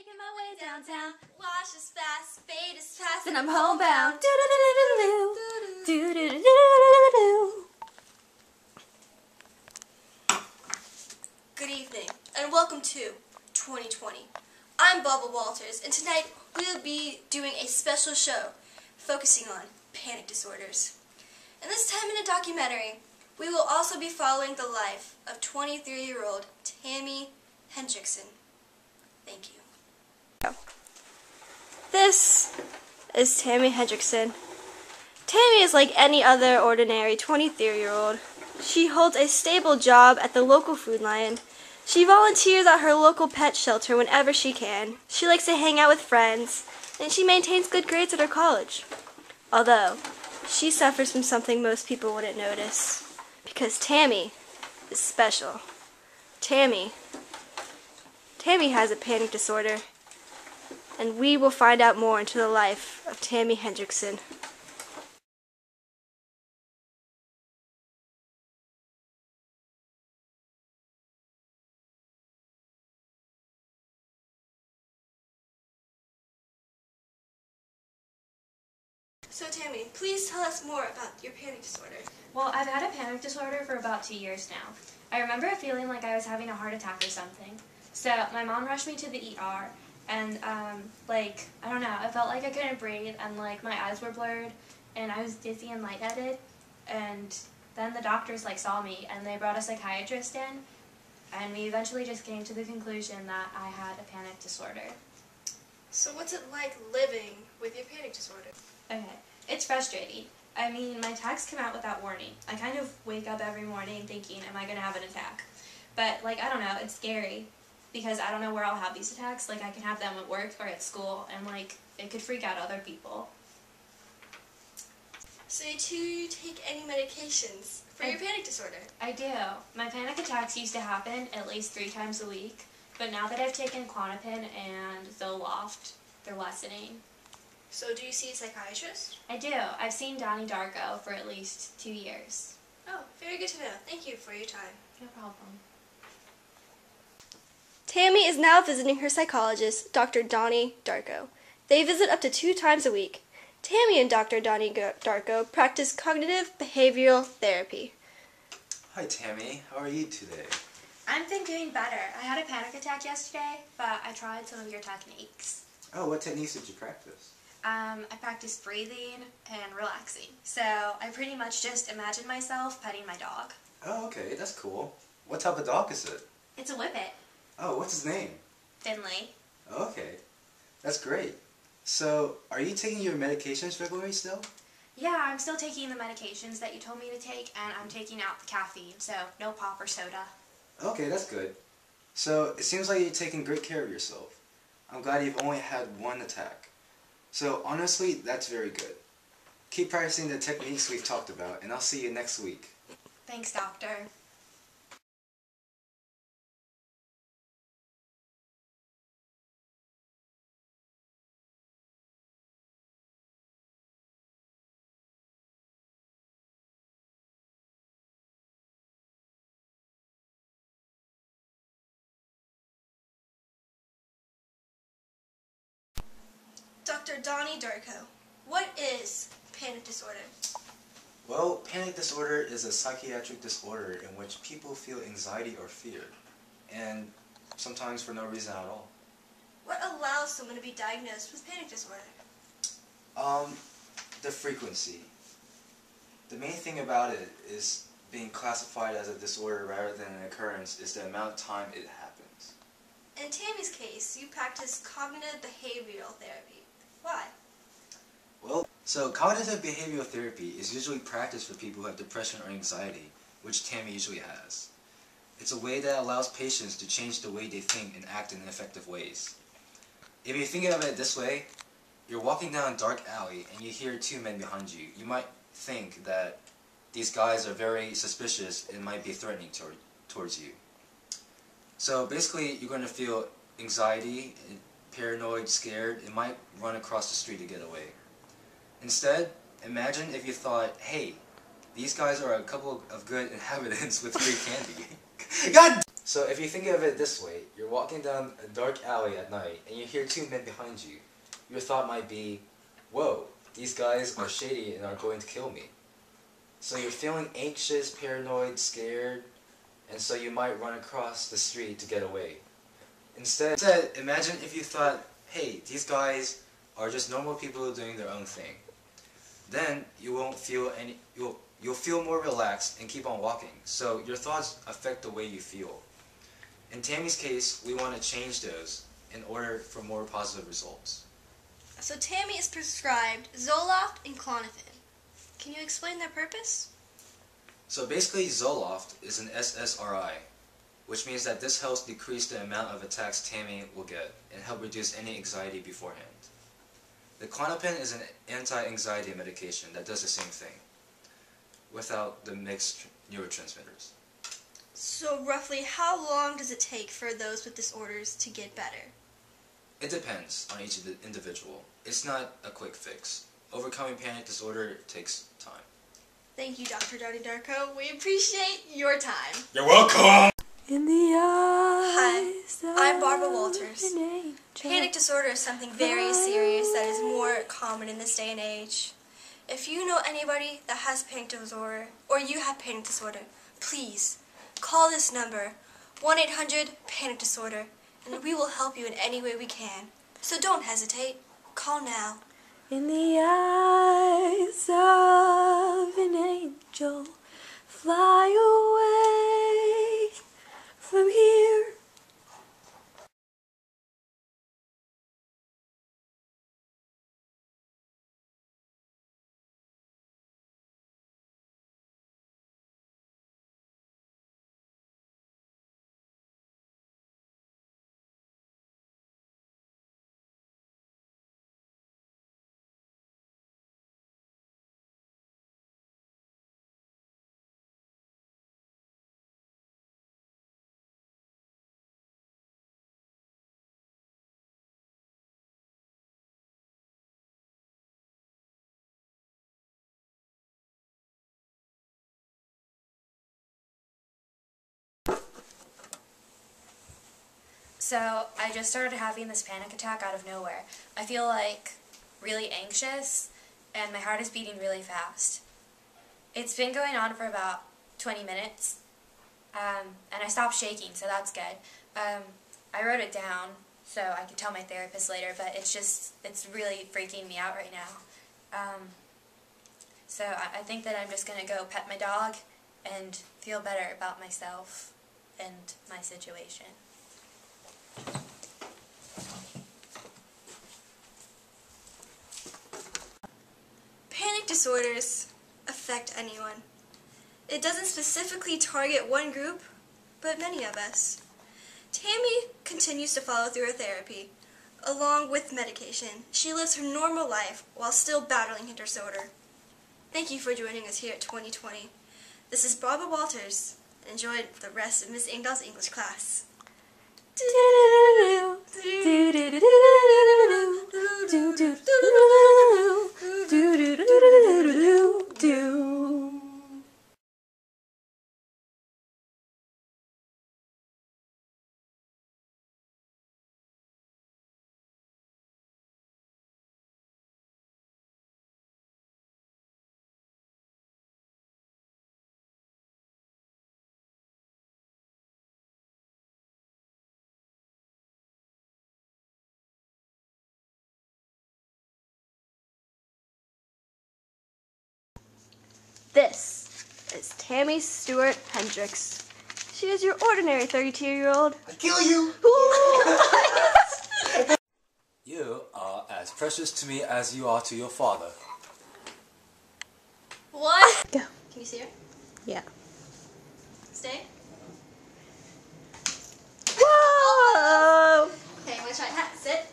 Making my way downtown, wash is fast, fade is fast, and I'm homebound. Good evening, and welcome to 2020. I'm Bubba Walters, and tonight we'll be doing a special show focusing on panic disorders. And this time in a documentary, we will also be following the life of 23-year-old Tammy Hendrickson. Thank you. This is Tammy Hendrickson. Tammy is like any other ordinary 23-year-old. She holds a stable job at the local Food Lion. She volunteers at her local pet shelter whenever she can. She likes to hang out with friends, and she maintains good grades at her college. Although, she suffers from something most people wouldn't notice. Because Tammy is special. Tammy has a panic disorder. And we will find out more into the life of Tammy Hendrickson. So Tammy, please tell us more about your panic disorder. Well, I've had a panic disorder for about 2 years now. I remember feeling like I was having a heart attack or something. So my mom rushed me to the ER, and I don't know, I felt like I couldn't breathe, and like my eyes were blurred, and I was dizzy and lightheaded. And then the doctors saw me, and they brought a psychiatrist in, and we eventually just came to the conclusion that I had a panic disorder. So what's it like living with your panic disorder? Okay, it's frustrating. I mean, my attacks come out without warning. I kind of wake up every morning thinking, am I going to have an attack? But, I don't know, it's scary because I don't know where I'll have these attacks. I can have them at work or at school, and, it could freak out other people. So do you take any medications for your panic disorder? I do. My panic attacks used to happen at least 3 times a week, but now that I've taken Klonopin and Zoloft, they're lessening. So do you see a psychiatrist? I do. I've seen Donnie Darko for at least 2 years. Oh, very good to know. Thank you for your time. No problem. Tammy is now visiting her psychologist, Dr. Donnie Darko. They visit up to 2 times a week. Tammy and Dr. Donnie Darko practice cognitive behavioral therapy. Hi Tammy, how are you today? I've been doing better. I had a panic attack yesterday, but I tried some of your techniques. Oh, what techniques did you practice? I practiced breathing and relaxing. So I pretty much just imagine myself petting my dog. Oh, okay, that's cool. What type of dog is it? It's a whippet. Oh, what's his name? Finley. Okay, that's great. So, are you taking your medications regularly still? Yeah, I'm still taking the medications that you told me to take, and I'm taking out the caffeine, so no pop or soda. Okay, that's good. So, it seems like you're taking great care of yourself. I'm glad you've only had 1 attack. So, honestly, that's very good. Keep practicing the techniques we've talked about, and I'll see you next week. Thanks, doctor. Dr. Donnie Darko, what is panic disorder? Well, panic disorder is a psychiatric disorder in which people feel anxiety or fear, and sometimes for no reason at all. What allows someone to be diagnosed with panic disorder? The frequency. The main thing about it is being classified as a disorder rather than an occurrence is the amount of time it happens. In Tammy's case, you practice cognitive behavioral therapy. Why? Well, so cognitive behavioral therapy is usually practiced for people who have depression or anxiety, which Tammy usually has. It's a way that allows patients to change the way they think and act in effective ways. If you think of it this way, you're walking down a dark alley and you hear 2 men behind you. You might think that these guys are very suspicious and might be threatening towards you. So basically, you're going to feel anxiety, paranoid, scared, and might run across the street to get away. Instead, imagine if you thought, hey, these guys are a couple of good inhabitants with free candy. God! So if you think of it this way, you're walking down a dark alley at night and you hear two men behind you. Your thought might be, whoa, these guys are shady and are going to kill me. So you're feeling anxious, paranoid, scared, and so you might run across the street to get away. Instead, imagine if you thought, hey, these guys are just normal people doing their own thing. Then you won't feel you'll feel more relaxed and keep on walking. So your thoughts affect the way you feel. In Tammy's case, we want to change those in order for more positive results. So Tammy is prescribed Zoloft and Clonopin. Can you explain their purpose? So basically, Zoloft is an SSRI, which means that this helps decrease the amount of attacks Tammy will get and help reduce any anxiety beforehand. The Klonopin is an anti-anxiety medication that does the same thing, without the mixed neurotransmitters. So roughly how long does it take for those with disorders to get better? It depends on each individual. It's not a quick fix. Overcoming panic disorder takes time. Thank you, Dr. Donnie Darko. We appreciate your time. You're welcome! In the Hi, eyes I'm of Barbara Walters. an angel. Panic disorder is something very serious that is more common in this day and age. If you know anybody that has panic disorder, or you have panic disorder, please call this number, 1-800-PANIC-DISORDER, and we will help you in any way we can. So don't hesitate. Call now. In the eyes of an angel, fly away from here. So I just started having this panic attack out of nowhere. I feel like really anxious and my heart is beating really fast. It's been going on for about 20 minutes and I stopped shaking, so that's good. I wrote it down so I could tell my therapist later, but it's really freaking me out right now. So I think that I'm just going to go pet my dog and feel better about myself and my situation. Panic disorders affect anyone. It doesn't specifically target one group, but many of us. Tammy continues to follow through her therapy. Along with medication, she lives her normal life while still battling her disorder. Thank you for joining us here at 2020. This is Barbara Walters. Enjoy the rest of Miss Engdahl's English class. This is Tammy Stewart Hendricks. She is your ordinary 32-year-old. I kill you! You are as precious to me as you are to your father. What? Go. Can you see her? Yeah. Stay. Whoa! Okay, I'm gonna try. Sit.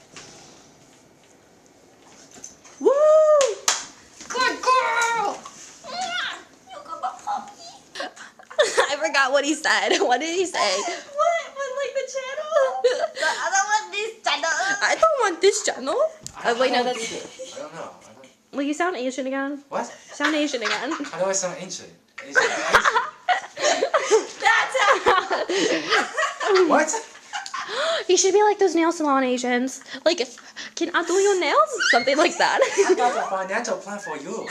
Woo! Good girl! You got my puppy. I forgot what he said. What did he say? What? But like the channel? I don't want this channel. I don't want this channel. Oh, wait, no, that's... I don't know. Will you sound Asian again? What? Sound Asian again. How do I sound ancient? That's how. What? You should be like those nail salon Asians. Like, can I do your nails? Something like that. I got a financial plan for you.